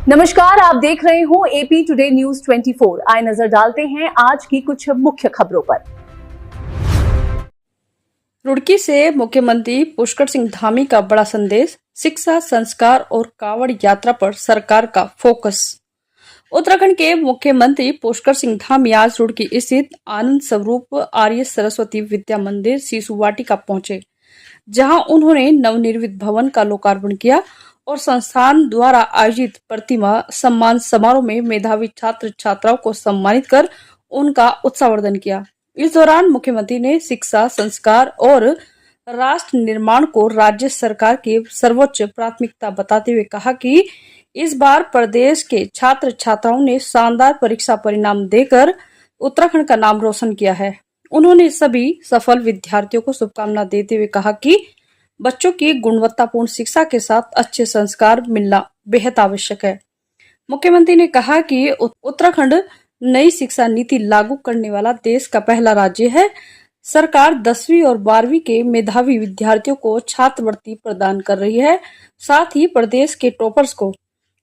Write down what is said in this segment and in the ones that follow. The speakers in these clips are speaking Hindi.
नमस्कार, आप देख रहे हो एपी टुडे न्यूज 24। आए नजर डालते हैं आज की कुछ मुख्य खबरों पर। रुड़की से मुख्यमंत्री पुष्कर सिंह धामी का बड़ा संदेश, शिक्षा, संस्कार और कांवड़ यात्रा पर सरकार का फोकस। उत्तराखंड के मुख्यमंत्री पुष्कर सिंह धामी आज रुड़की स्थित आनंद स्वरूप आर्य सरस्वती विद्या मंदिर शिशु वाटिका पहुंचे, जहां उन्होंने नवनिर्मित भवन का लोकार्पण किया और संस्थान द्वारा आयोजित प्रतिमा सम्मान समारोह में मेधावी छात्र छात्राओं को सम्मानित कर उनका उत्साहवर्धन किया। इस दौरान मुख्यमंत्री ने शिक्षा, संस्कार और राष्ट्र निर्माण को राज्य सरकार की सर्वोच्च प्राथमिकता बताते हुए कहा कि इस बार प्रदेश के छात्र छात्राओं ने शानदार परीक्षा परिणाम देकर उत्तराखंड का नाम रोशन किया है। उन्होंने सभी सफल विद्यार्थियों को शुभकामना देते हुए कहा कि बच्चों की गुणवत्तापूर्ण शिक्षा के साथ अच्छे संस्कार मिलना बेहद आवश्यक है। मुख्यमंत्री ने कहा कि उत्तराखंड नई शिक्षा नीति लागू करने वाला देश का पहला राज्य है। सरकार 10वीं और 12वीं के मेधावी विद्यार्थियों को छात्रवृत्ति प्रदान कर रही है। साथ ही प्रदेश के टॉपर्स को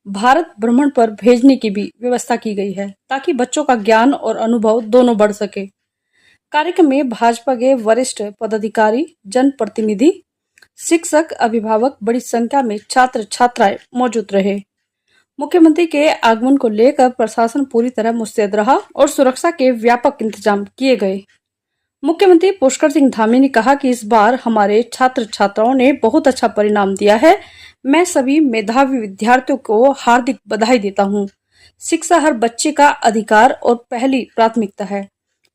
भारत भ्रमण पर भेजने की भी व्यवस्था की गई है, ताकि बच्चों का ज्ञान और अनुभव दोनों बढ़ सके। कार्यक्रम में भाजपा के वरिष्ठ पदाधिकारी, जनप्रतिनिधि, शिक्षक, अभिभावक, बड़ी संख्या में छात्र छात्राएं मौजूद रहे। मुख्यमंत्री के आगमन को लेकर प्रशासन पूरी तरह मुस्तैद रहा और सुरक्षा के व्यापक इंतजाम किए गए। मुख्यमंत्री पुष्कर सिंह धामी ने कहा कि इस बार हमारे छात्र छात्राओं ने बहुत अच्छा परिणाम दिया है। मैं सभी मेधावी विद्यार्थियों को हार्दिक बधाई देता हूं। शिक्षा हर बच्चे का अधिकार और पहली प्राथमिकता है।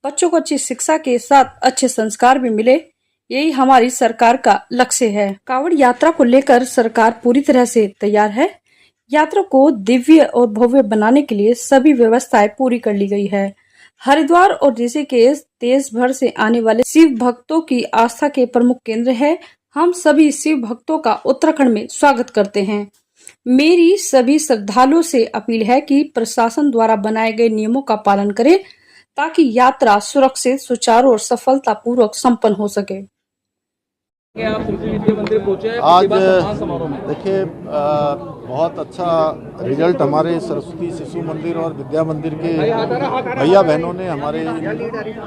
बच्चों को अच्छी शिक्षा के साथ अच्छे संस्कार भी मिले, यही हमारी सरकार का लक्ष्य है। कांवड़ यात्रा को लेकर सरकार पूरी तरह से तैयार है। यात्रा को दिव्य और भव्य बनाने के लिए सभी व्यवस्थाएं पूरी कर ली गई है। हरिद्वार और ऋषिकेश देश भर से आने वाले शिव भक्तों की आस्था के प्रमुख केंद्र है। हम सभी शिव भक्तों का उत्तराखंड में स्वागत करते हैं। मेरी सभी श्रद्धालुओं से अपील है कि प्रशासन द्वारा बनाए गए नियमों का पालन करें, ताकि यात्रा सुरक्षित, सुचारू और सफलतापूर्वक संपन्न हो सके। आज देखिए बहुत अच्छा रिजल्ट हमारे सरस्वती शिशु मंदिर और विद्या मंदिर के भैया बहनों ने, हमारे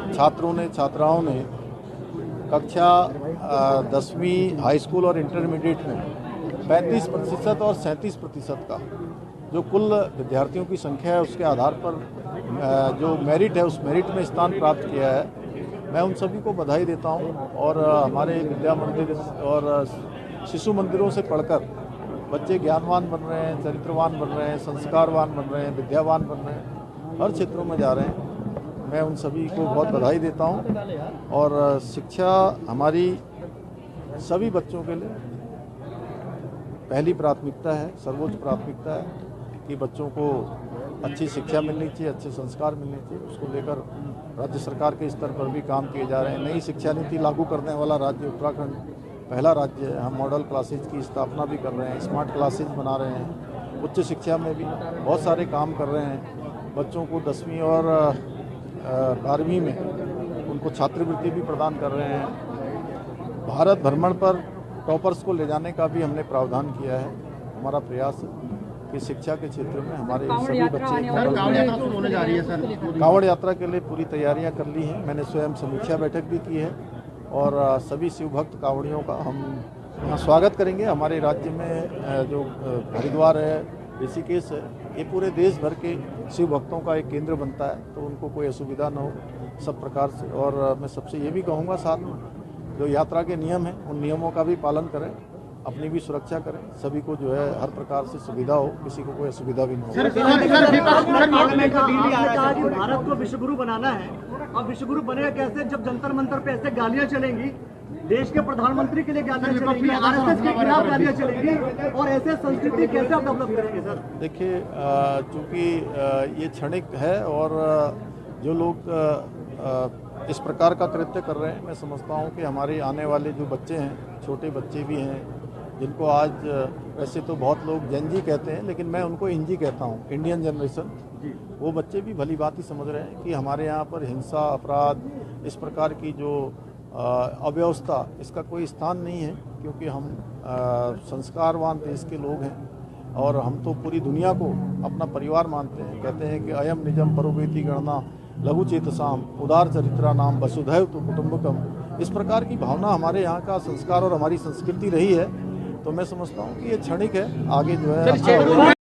छात्रों ने, छात्राओं ने कक्षा 10वीं हाई स्कूल और इंटरमीडिएट में 35% और 37% का जो कुल विद्यार्थियों की संख्या है उसके आधार पर जो मेरिट है उस मेरिट में स्थान प्राप्त किया है। मैं उन सभी को बधाई देता हूं और हमारे विद्या मंदिर और शिशु मंदिरों से पढ़कर बच्चे ज्ञानवान बन रहे हैं, चरित्रवान बन रहे हैं, संस्कारवान बन रहे हैं, विद्यावान बन रहे हैं, हर क्षेत्रों में जा रहे हैं। मैं उन सभी को बहुत बधाई देता हूं और शिक्षा हमारी सभी बच्चों के लिए पहली प्राथमिकता है, सर्वोच्च प्राथमिकता है कि बच्चों को अच्छी शिक्षा मिलनी चाहिए, अच्छे संस्कार मिलने चाहिए। उसको लेकर राज्य सरकार के स्तर पर भी काम किए जा रहे हैं। नई शिक्षा नीति लागू करने वाला राज्य उत्तराखंड पहला राज्य है। हम मॉडल क्लासेज की स्थापना भी कर रहे हैं, स्मार्ट क्लासेज बना रहे हैं, उच्च शिक्षा में भी बहुत सारे काम कर रहे हैं। बच्चों को 10वीं और 12वीं में उनको छात्रवृत्ति भी प्रदान कर रहे हैं। भारत भ्रमण पर टॉपर्स को ले जाने का भी हमने प्रावधान किया है। हमारा प्रयास है कि शिक्षा के क्षेत्र में हमारे सभी बच्चे होने जा रही है। सर, कांवड़ यात्रा के लिए पूरी तैयारियां कर ली हैं। मैंने स्वयं समीक्षा बैठक भी की है और सभी शिव भक्त कांवड़ियों का हम यहाँ स्वागत करेंगे। हमारे राज्य में जो हरिद्वार है, ऋषिकेश है, ये पूरे देश भर के शिव भक्तों का एक केंद्र बनता है, तो उनको कोई असुविधा न हो सब प्रकार से। और मैं सबसे ये भी कहूँगा साथ में जो यात्रा के नियम हैं उन नियमों का भी पालन करें, अपनी भी सुरक्षा करें, सभी को जो है हर प्रकार से सुविधा हो, किसी को कोई असुविधा भी न हो। भारत को विश्वगुरु बनाना है और विश्वगुरु बनेगा कैसे जब जंतर मंतर पे ऐसे गालियां चलेंगी, देश के प्रधानमंत्री के लिए गालियां चलेंगी, आरएसएस के खिलाफ गालियां चलेंगी, और ऐसे संस्कृति कैसे आप डेवलप करेंगे सर? देखिए चूँकि ये क्षणिक है और जो लोग इस प्रकार का कृत्य कर रहे हैं, मैं समझता हूँ कि हमारे आने वाले जो बच्चे हैं, छोटे बच्चे भी हैं, जिनको आज वैसे तो बहुत लोग जेनजी कहते हैं, लेकिन मैं उनको इंजी कहता हूँ, इंडियन जनरेशन, वो बच्चे भी भली बात ही समझ रहे हैं कि हमारे यहाँ पर हिंसा, अपराध, इस प्रकार की जो अव्यवस्था, इसका कोई स्थान नहीं है, क्योंकि हम संस्कारवान देश के लोग हैं। और हम तो पूरी दुनिया को अपना परिवार मानते हैं। कहते हैं कि अयम निजम परोवेति गणना लघु चेतसाम उदार चरित्रा नाम वसुधैव तो कुटुंबकम। इस प्रकार की भावना हमारे यहाँ का संस्कार और हमारी संस्कृति रही है। तो मैं समझता हूँ कि ये क्षणिक है, आगे जो है